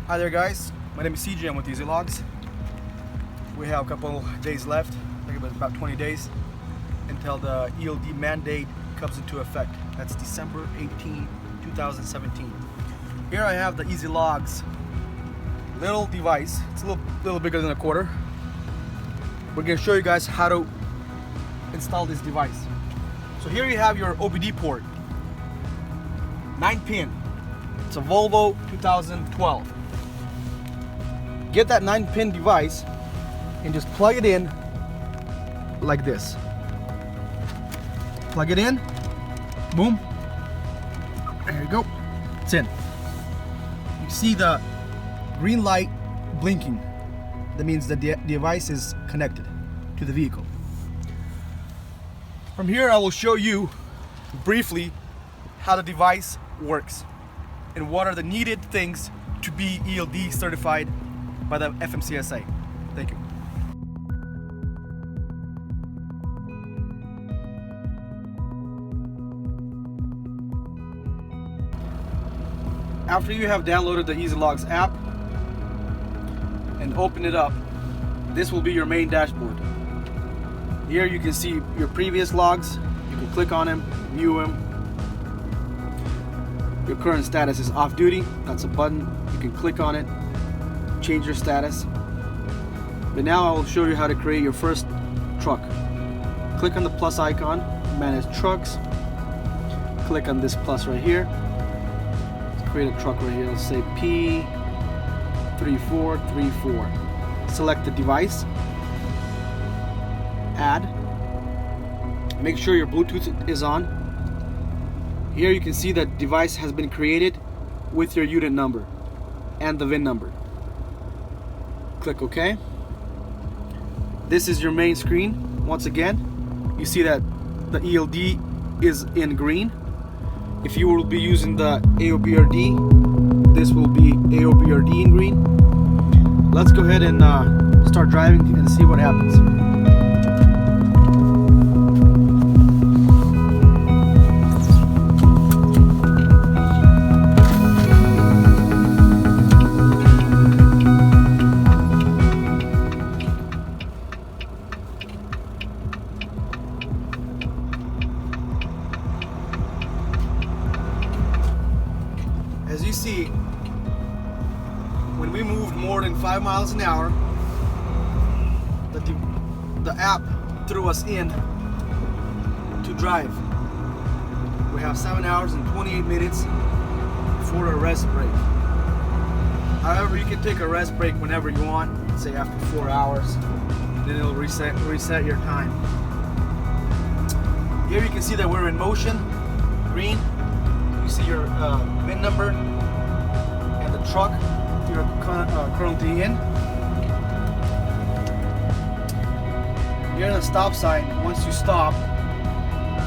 Hi there guys, my name is CJ, I'm with Ezlogz. We have a couple days left, I think about 20 days until the ELD mandate comes into effect. That's December 18, 2017. Here I have the Ezlogz little device. It's a little bigger than a quarter. We're going to show you guys how to install this device. So here you have your OBD port, 9-pin. It's a Volvo 2012. Get that 9-pin device and just plug it in like this. Plug it in, boom, there you go, it's in. You see the green light blinking. That means the device is connected to the vehicle. From here I will show you briefly how the device works and what are the needed things to be ELD certified by the FMCSA. Thank you. After you have downloaded the Ezlogz app and open it up, this will be your main dashboard. Here you can see your previous logs. You can click on them, view them. Your current status is off duty. That's a button. You can click on it, change your status. But now I will show you how to create your first truck. Click on the plus icon, manage trucks. Click on this plus right here. Let's create a truck right here. Let's say P3434. Select the device. Add. Make sure your Bluetooth is on. Here you can see that device has been created with your unit number and the VIN number. Click OK. This is your main screen. Once again, you see that the ELD is in green. If you will be using the AOBRD, this will be AOBRD in green. Let's go ahead and start driving and see what happens. As you see, when we moved more than 5 miles an hour, the app threw us in to drive. We have 7 hours and 28 minutes for a rest break. However, you can take a rest break whenever you want, say after 4 hours, then it'll reset your time. Here you can see that we're in motion, green. You see your VIN number and the truck you're currently in. Near the stop sign, once you stop,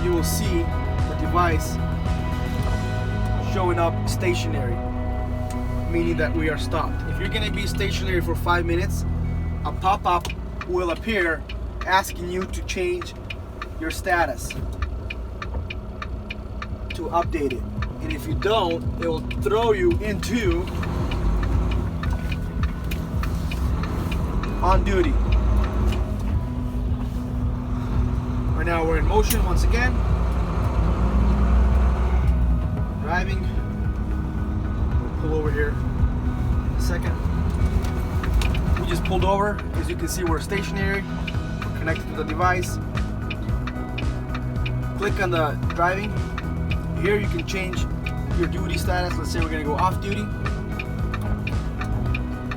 you will see the device showing up stationary, meaning that we are stopped. If you're going to be stationary for 5 minutes, a pop-up will appear asking you to change your status, to update it. And if you don't, it will throw you into on duty. Right now we're in motion once again. Driving. We'll pull over here in a second. We just pulled over. As you can see, we're stationary. We're connected to the device. Click on the driving. Here you can change your duty status. Let's say we're going to go off duty.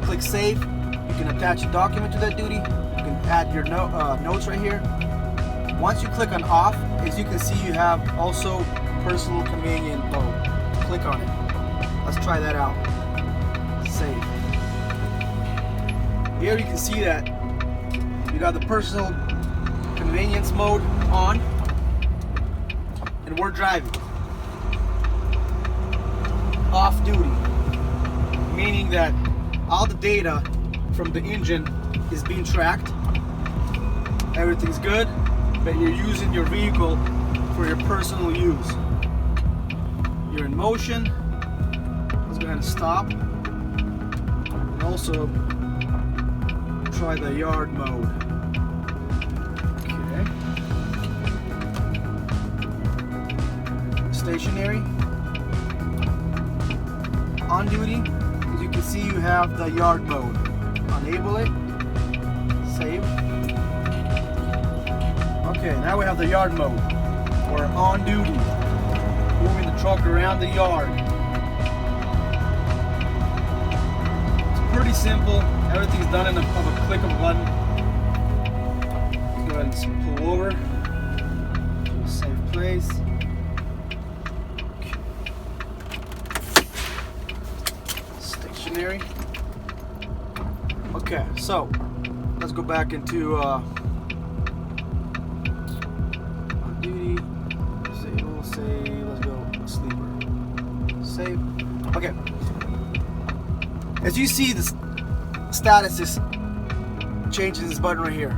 Click save. You can attach a document to that duty. You can add your notes right here. Once you click on off, as you can see, you have also personal companion mode. Click on it. Let's try that out. Save. Here you can see that you got the personal convenience mode on, and we're driving. Off duty, meaning that all the data from the engine is being tracked. Everything's good, but you're using your vehicle for your personal use. You're in motion. Let's go ahead and stop. also try the yard mode. Okay. Stationary. On duty, as you can see, you have the yard mode. Enable it. Save. Okay, now we have the yard mode. We're on duty, moving the truck around the yard. It's pretty simple. Everything's done in a click of a button. Let's go ahead and just pull over to a safe place. Stationary. Okay, so let's go back into duty, disable, save, let's go sleeper, save. Okay, as you see, the status is changing this button right here.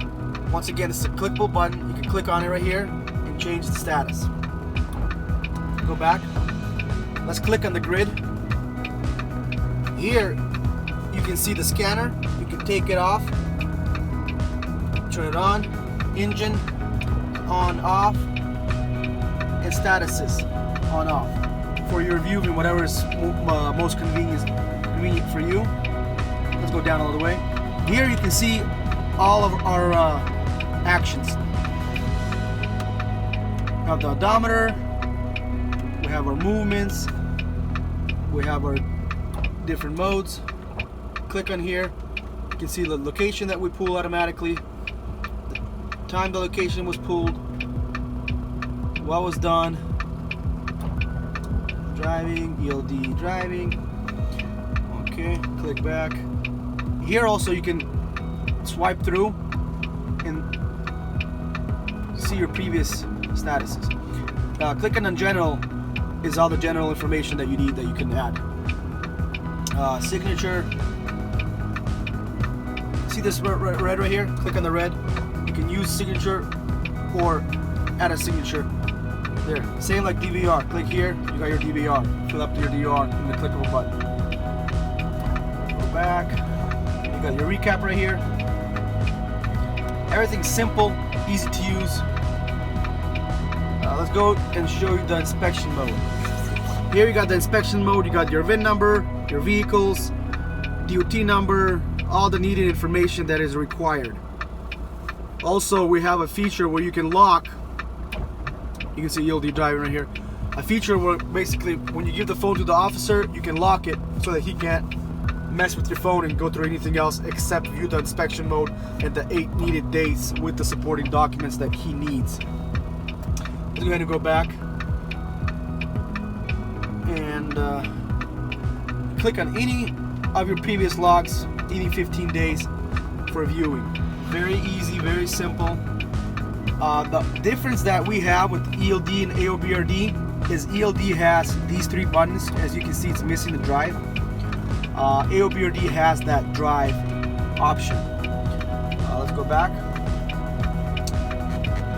Once again, it's a clickable button. You can click on it right here and change the status. Go back, let's click on the grid. Here you can see the scanner. You can take it off, turn it on, engine on, off, and statuses on, off for your viewing, whatever is most convenient for you. Let's go down all the way. Here you can see all of our actions. We have the odometer, we have our movements, we have our different modes. Click on here, you can see the location that we pull automatically, the time the location was pulled, what was done, driving, ELD driving. Okay, click back. Here also you can swipe through and see your previous statuses. Clicking on general is all the general information that you need that you can add. Signature. See this red right here? Click on the red. You can use signature or add a signature. There. Same like DVR. Click here. You got your DVR. Fill up your DVR in the click of a button. Go back. You got your recap right here. Everything's simple, easy to use. Let's go and show you the inspection mode. Here you got the inspection mode. You got your VIN number, your vehicles, DOT number, all the needed information that is required. Also, we have a feature where you can lock. You can see ELD driving right here. A feature where basically when you give the phone to the officer, you can lock it so that he can't mess with your phone and go through anything else except view the inspection mode and the 8 needed dates with the supporting documents that he needs. Let's go ahead and go back and click on any of your previous logs, any 15 days for viewing. Very easy, very simple. The difference that we have with ELD and AOBRD is ELD has these 3 buttons. As you can see, it's missing the drive. AOBRD has that drive option. Let's go back.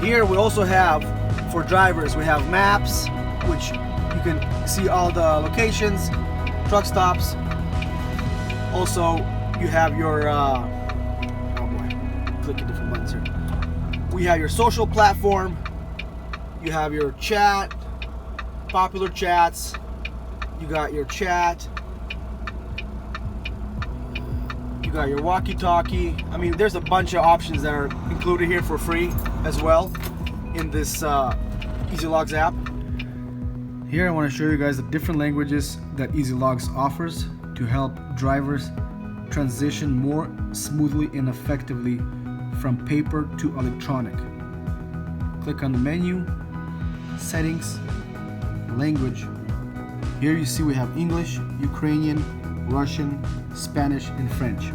Here we also have, for drivers, we have maps, which you can see all the locations, truck stops. Also, you have your, oh boy, clicking different buttons here. We have your social platform, you have your chat, popular chats, you got your chat, you got your walkie-talkie. I mean, there's a bunch of options that are included here for free as well in this Ezlogz app. Here I want to show you guys the different languages that Ezlogz offers to help drivers transition more smoothly and effectively from paper to electronic. Click on the menu, settings, language. Here you see we have English, Ukrainian, Russian, Spanish, and French.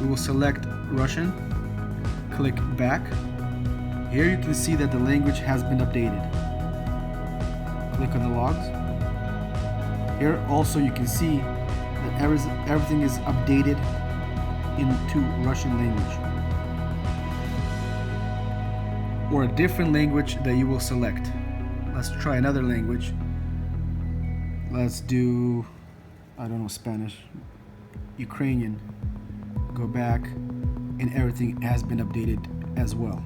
We will select Russian, click back. Here you can see that the language has been updated. Click on the logs. Here also you can see that everything is updated into Russian language, or a different language that you will select. Let's try another language. Let's do, I don't know, Spanish, Ukrainian. go back, and everything has been updated as well.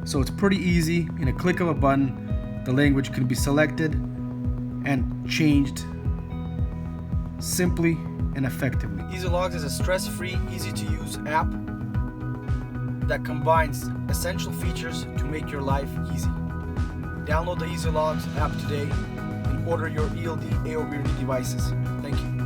So it's pretty easy. In a click of a button, the language can be selected and changed simply and effectively. Ezlogz is a stress-free, easy-to-use app that combines essential features to make your life easy. Download the Ezlogz app today and order your ELD AOBRD devices. Thank you.